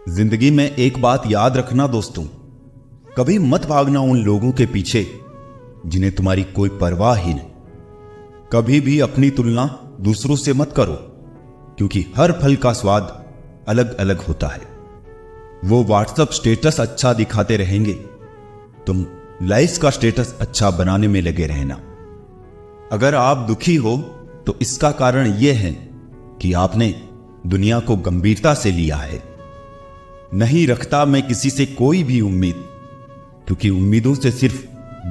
जिंदगी में एक बात याद रखना दोस्तों, कभी मत भागना उन लोगों के पीछे जिन्हें तुम्हारी कोई परवाह ही नहीं। कभी भी अपनी तुलना दूसरों से मत करो, क्योंकि हर फल का स्वाद अलग अलग होता है। वो व्हाट्सएप स्टेटस अच्छा दिखाते रहेंगे, तुम लाइफ का स्टेटस अच्छा बनाने में लगे रहना। अगर आप दुखी हो तो इसका कारण यह है कि आपने दुनिया को गंभीरता से लिया है। नहीं रखता मैं किसी से कोई भी उम्मीद, क्योंकि उम्मीदों से सिर्फ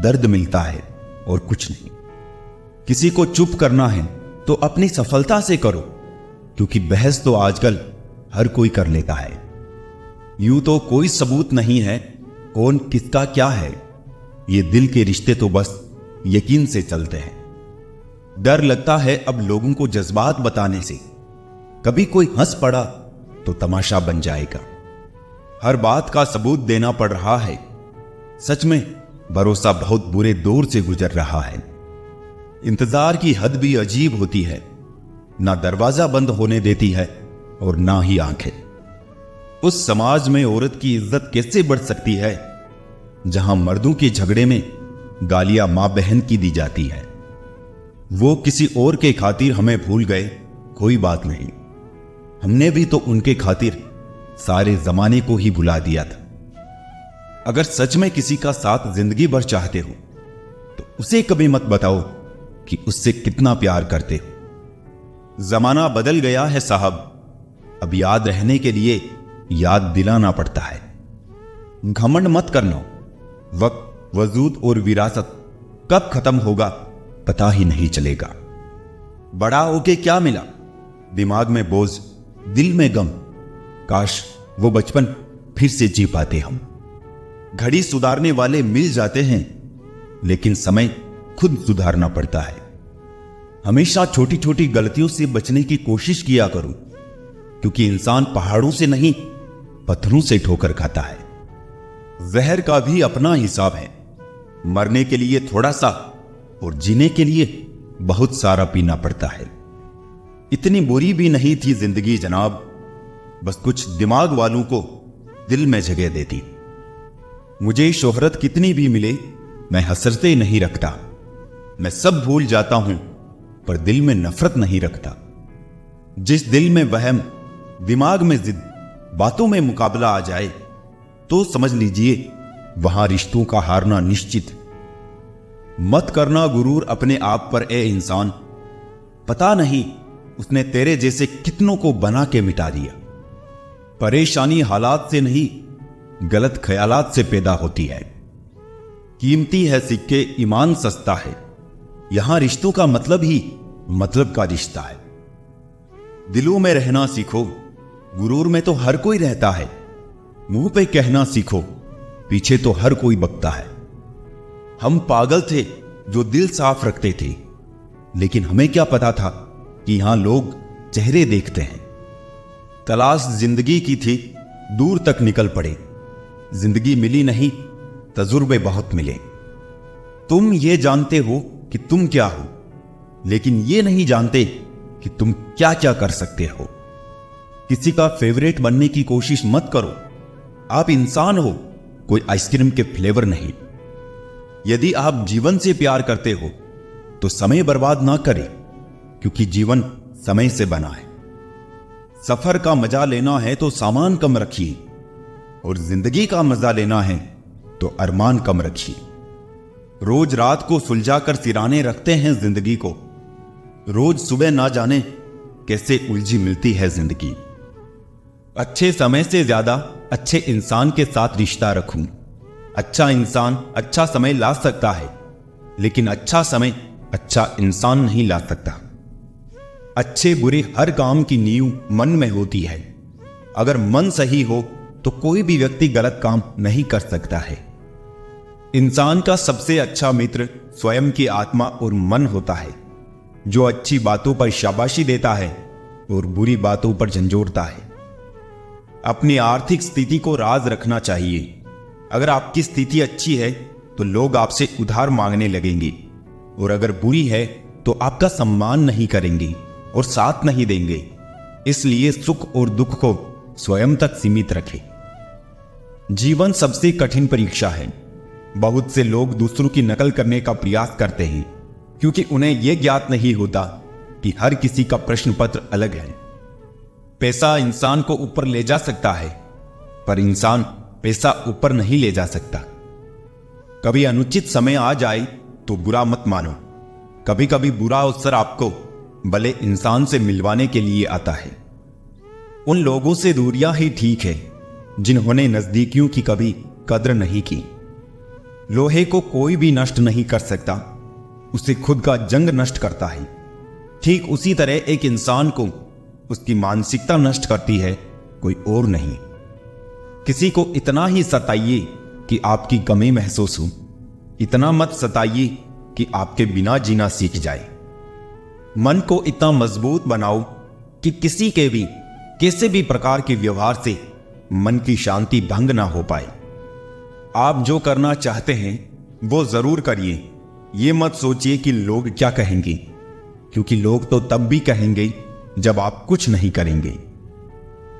दर्द मिलता है और कुछ नहीं। किसी को चुप करना है तो अपनी सफलता से करो, क्योंकि बहस तो आजकल हर कोई कर लेता है। यूं तो कोई सबूत नहीं है कौन किसका क्या है, ये दिल के रिश्ते तो बस यकीन से चलते हैं। डर लगता है अब लोगों को जज्बात बताने से, कभी कोई हंस पड़ा तो तमाशा बन जाएगा। हर बात का सबूत देना पड़ रहा है। सच में भरोसा बहुत बुरे दौर से गुजर रहा है। इंतजार की हद भी अजीब होती है, ना दरवाजा बंद होने देती है और ना ही आंखें। उस समाज में औरत की इज्जत कैसे बढ़ सकती है जहां मर्दों के झगड़े में गालियां मां बहन की दी जाती है। वो किसी और के खातिर हमें भूल गए, कोई बात नहीं, हमने भी तो उनके खातिर सारे जमाने को ही भुला दिया था। अगर सच में किसी का साथ जिंदगी भर चाहते हो तो उसे कभी मत बताओ कि उससे कितना प्यार करते हो। जमाना बदल गया है साहब, अब याद रहने के लिए याद दिलाना पड़ता है। घमंड मत करना, वक्त, वजूद और विरासत कब खत्म होगा पता ही नहीं चलेगा। बड़ा होके क्या मिला, दिमाग में बोझ, दिल में गम। काश वो बचपन फिर से जी पाते हम। घड़ी सुधारने वाले मिल जाते हैं, लेकिन समय खुद सुधारना पड़ता है। हमेशा छोटी छोटी गलतियों से बचने की कोशिश किया करो, क्योंकि इंसान पहाड़ों से नहीं पत्थरों से ठोकर खाता है। जहर का भी अपना हिसाब है, मरने के लिए थोड़ा सा और जीने के लिए बहुत सारा पीना पड़ता है। इतनी बुरी भी नहीं थी जिंदगी जनाब, बस कुछ दिमाग वालों को दिल में जगह देती। मुझे शोहरत कितनी भी मिले मैं हसरतें नहीं रखता। मैं सब भूल जाता हूं पर दिल में नफरत नहीं रखता। जिस दिल में वहम, दिमाग में जिद, बातों में मुकाबला आ जाए तो समझ लीजिए वहां रिश्तों का हारना निश्चित। मत करना गुरूर अपने आप पर ए इंसान, पता नहीं उसने तेरे जैसे कितनों को बना के मिटा दिया। परेशानी हालात से नहीं, गलत ख्यालात से पैदा होती है। कीमती है सिक्के, ईमान सस्ता है। यहां रिश्तों का मतलब ही मतलब का रिश्ता है। दिलों में रहना सीखो, गुरूर में तो हर कोई रहता है। मुंह पे कहना सीखो, पीछे तो हर कोई बकता है। हम पागल थे जो दिल साफ रखते थे, लेकिन हमें क्या पता था कि यहां लोग चेहरे देखते हैं। तलाश जिंदगी की थी, दूर तक निकल पड़े। जिंदगी मिली नहीं, तजुर्बे बहुत मिले। तुम ये जानते हो कि तुम क्या हो, लेकिन ये नहीं जानते कि तुम क्या क्या कर सकते हो। किसी का फेवरेट बनने की कोशिश मत करो। आप इंसान हो, कोई आइसक्रीम के फ्लेवर नहीं। यदि आप जीवन से प्यार करते हो तो समय बर्बाद ना करें, क्योंकि जीवन समय से बना है। सफर का मजा लेना है तो सामान कम रखिए, और जिंदगी का मजा लेना है तो अरमान कम रखिए। रोज रात को सुलझा कर सिराने रखते हैं जिंदगी को। रोज सुबह ना जाने कैसे उलझी मिलती है जिंदगी। अच्छे समय से ज्यादा अच्छे इंसान के साथ रिश्ता रखूं। अच्छा इंसान अच्छा समय ला सकता है, लेकिन अच्छा समय अच्छा इंसान नहीं ला सकता। अच्छे बुरे हर काम की नींव मन में होती है। अगर मन सही हो तो कोई भी व्यक्ति गलत काम नहीं कर सकता है। इंसान का सबसे अच्छा मित्र स्वयं की आत्मा और मन होता है, जो अच्छी बातों पर शाबाशी देता है और बुरी बातों पर झंझोड़ता है। अपनी आर्थिक स्थिति को राज रखना चाहिए। अगर आपकी स्थिति अच्छी है तो लोग आपसे उधार मांगने लगेंगे, और अगर बुरी है तो आपका सम्मान नहीं करेंगे और साथ नहीं देंगे। इसलिए सुख और दुख को स्वयं तक सीमित रखें। जीवन सबसे कठिन परीक्षा है। बहुत से लोग दूसरों की नकल करने का प्रयास करते हैं क्योंकि उन्हें यह ज्ञात नहीं होता कि हर किसी का प्रश्न पत्र अलग है। पैसा इंसान को ऊपर ले जा सकता है, पर इंसान पैसा ऊपर नहीं ले जा सकता। कभी अनुचित समय आ जाए तो बुरा मत मानो। कभी कभी बुरा अवसर आपको भले इंसान से मिलवाने के लिए आता है। उन लोगों से दूरियां ही ठीक है जिन्होंने नजदीकियों की कभी कद्र नहीं की। लोहे को कोई भी नष्ट नहीं कर सकता, उसे खुद का जंग नष्ट करता है। ठीक उसी तरह एक इंसान को उसकी मानसिकता नष्ट करती है, कोई और नहीं। किसी को इतना ही सताइए कि आपकी कमी महसूस हो, इतना मत सताइए कि आपके बिना जीना सीख जाए। मन को इतना मजबूत बनाओ कि किसी के भी किसी भी प्रकार के व्यवहार से मन की शांति भंग ना हो पाए। आप जो करना चाहते हैं वो जरूर करिए। ये मत सोचिए कि लोग क्या कहेंगे, क्योंकि लोग तो तब भी कहेंगे जब आप कुछ नहीं करेंगे।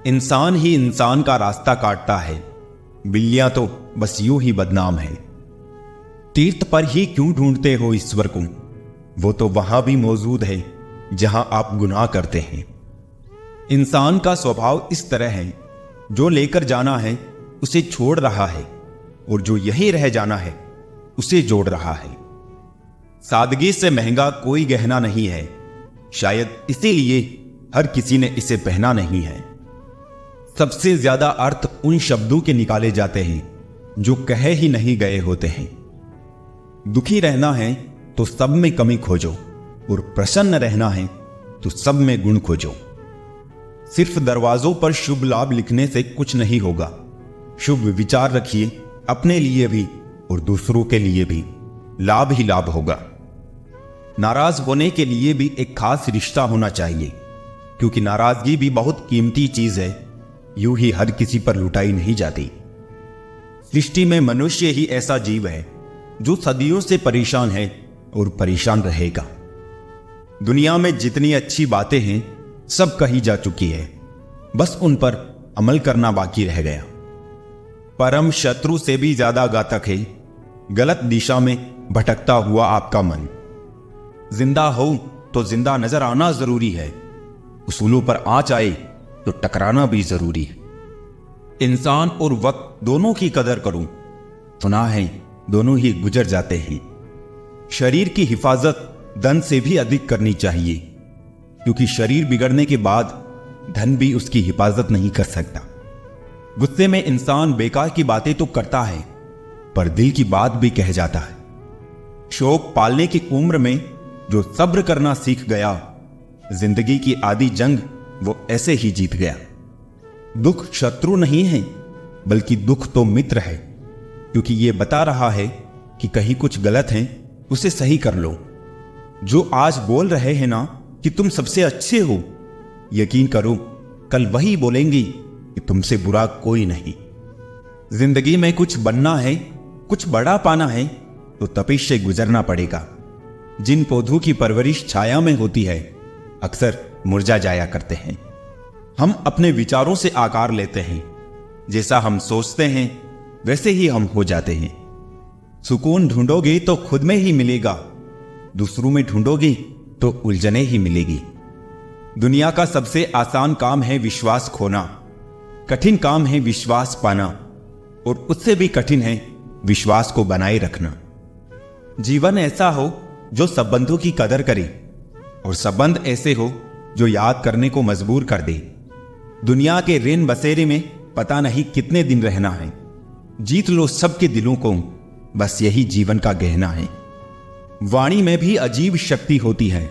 इंसान ही इंसान का रास्ता काटता है, बिल्लियां तो बस यूं ही बदनाम है। तीर्थ पर ही क्यों ढूंढते हो ईश्वर को, वो तो वहां भी मौजूद है जहां आप गुनाह करते हैं। इंसान का स्वभाव इस तरह है, जो लेकर जाना है उसे छोड़ रहा है और जो यही रह जाना है उसे जोड़ रहा है। सादगी से महंगा कोई गहना नहीं है, शायद इसीलिए हर किसी ने इसे पहना नहीं है। सबसे ज्यादा अर्थ उन शब्दों के निकाले जाते हैं जो कहे ही नहीं गए होते हैं। दुखी रहना है तो सब में कमी खोजो, और प्रसन्न रहना है तो सब में गुण खोजो। सिर्फ दरवाजों पर शुभ लाभ लिखने से कुछ नहीं होगा। शुभ विचार रखिए, अपने लिए भी और दूसरों के लिए भी लाभ ही लाभ होगा। नाराज होने के लिए भी एक खास रिश्ता होना चाहिए, क्योंकि नाराजगी भी बहुत कीमती चीज है, यूं ही हर किसी पर लुटाई नहीं जाती। सृष्टि में मनुष्य ही ऐसा जीव है जो सदियों से परेशान है और परेशान रहेगा। दुनिया में जितनी अच्छी बातें हैं सब कही जा चुकी है, बस उन पर अमल करना बाकी रह गया। परम शत्रु से भी ज्यादा घातक है गलत दिशा में भटकता हुआ आपका मन। जिंदा हो तो जिंदा नजर आना जरूरी है, उसूलों पर आँच आए तो टकराना भी जरूरी है। इंसान और वक्त दोनों की कदर करूं, सुना है दोनों ही गुजर जाते हैं। शरीर की हिफाजत धन से भी अधिक करनी चाहिए, क्योंकि शरीर बिगड़ने के बाद धन भी उसकी हिफाजत नहीं कर सकता। गुस्से में इंसान बेकार की बातें तो करता है, पर दिल की बात भी कह जाता है। शौक पालने की उम्र में जो सब्र करना सीख गया, जिंदगी की आधी जंग वो ऐसे ही जीत गया। दुख शत्रु नहीं है, बल्कि दुख तो मित्र है, क्योंकि ये बता रहा है कि कहीं कुछ गलत है उसे सही कर लो। जो आज बोल रहे हैं ना कि तुम सबसे अच्छे हो, यकीन करो कल वही बोलेंगी कि तुमसे बुरा कोई नहीं। जिंदगी में कुछ बनना है, कुछ बड़ा पाना है तो तपिश से गुजरना पड़ेगा। जिन पौधों की परवरिश छाया में होती है अक्सर मुरझा जाया करते हैं। हम अपने विचारों से आकार लेते हैं, जैसा हम सोचते हैं वैसे ही हम हो जाते हैं। सुकून ढूंढोगे तो खुद में ही मिलेगा, दूसरों में ढूंढोगे तो उलझने ही मिलेगी। दुनिया का सबसे आसान काम है विश्वास खोना, कठिन काम है विश्वास पाना, और उससे भी कठिन है विश्वास को बनाए रखना। जीवन ऐसा हो जो संबंधों की कदर करे, और संबंध ऐसे हो जो याद करने को मजबूर कर दे। दुनिया के रेन बसेरे में पता नहीं कितने दिन रहना है, जीत लो सबके दिलों को, बस यही जीवन का गहना है। वाणी में भी अजीब शक्ति होती है,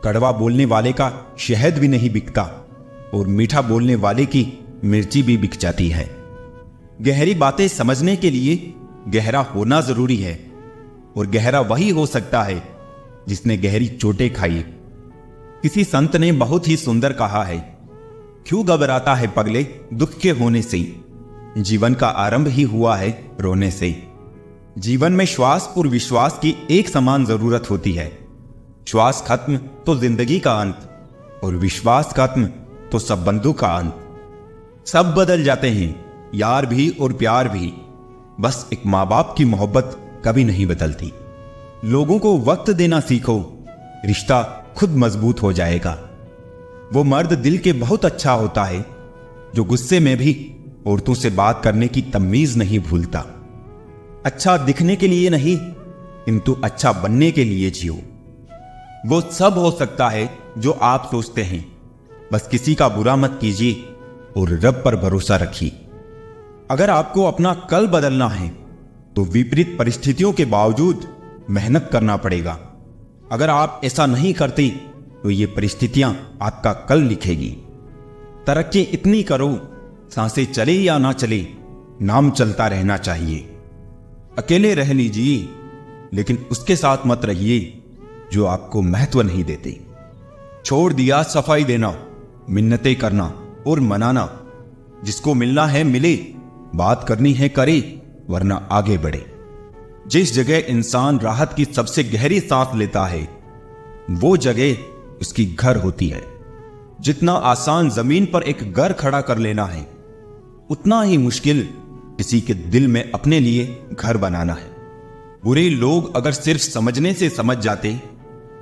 कड़वा बोलने वाले का शहद भी नहीं बिकता, और मीठा बोलने वाले की मिर्ची भी बिक जाती है। गहरी बातें समझने के लिए गहरा होना जरूरी है, और गहरा वही हो सकता है जिसने गहरी चोटें खाई। किसी संत ने बहुत ही सुंदर कहा है, क्यों घबराता है पगले दुख के होने से, जीवन का आरंभ ही हुआ है रोने से। जीवन में श्वास और विश्वास की एक समान जरूरत होती है। श्वास खत्म तो जिंदगी का अंत, और विश्वास खत्म तो संबंधों का अंत। सब बदल जाते हैं, यार भी और प्यार भी। बस एक माँ बाप की मोहब्बत कभी नहीं बदलती। लोगों को वक्त देना सीखो, रिश्ता खुद मजबूत हो जाएगा। वो मर्द दिल के बहुत अच्छा होता है जो गुस्से में भी औरतों से बात करने की तमीज नहीं भूलता। अच्छा दिखने के लिए नहीं, किंतु अच्छा बनने के लिए जियो। वो सब हो सकता है जो आप सोचते हैं, बस किसी का बुरा मत कीजिए और रब पर भरोसा रखिए। अगर आपको अपना कल बदलना है तो विपरीत परिस्थितियों के बावजूद मेहनत करना पड़ेगा। अगर आप ऐसा नहीं करते तो ये परिस्थितियां आपका कल लिखेगी। तरक्की इतनी करो, सांसें चले या ना चले, नाम चलता रहना चाहिए। अकेले रह लीजिए, लेकिन उसके साथ मत रहिए जो आपको महत्व नहीं देते। छोड़ दिया सफाई देना, मिन्नतें करना और मनाना। जिसको मिलना है मिले, बात करनी है करे, वरना आगे बढ़े। जिस जगह इंसान राहत की सबसे गहरी सांस लेता है, वो जगह उसकी घर होती है। जितना आसान जमीन पर एक घर खड़ा कर लेना है, उतना ही मुश्किल किसी के दिल में अपने लिए घर बनाना है। बुरे लोग अगर सिर्फ समझने से समझ जाते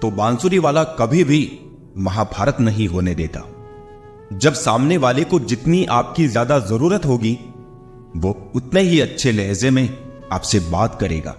तो बांसुरी वाला कभी भी महाभारत नहीं होने देता। जब सामने वाले को जितनी आपकी ज्यादा जरूरत होगी, वो उतने ही अच्छे लहजे में आपसे बात करेगा।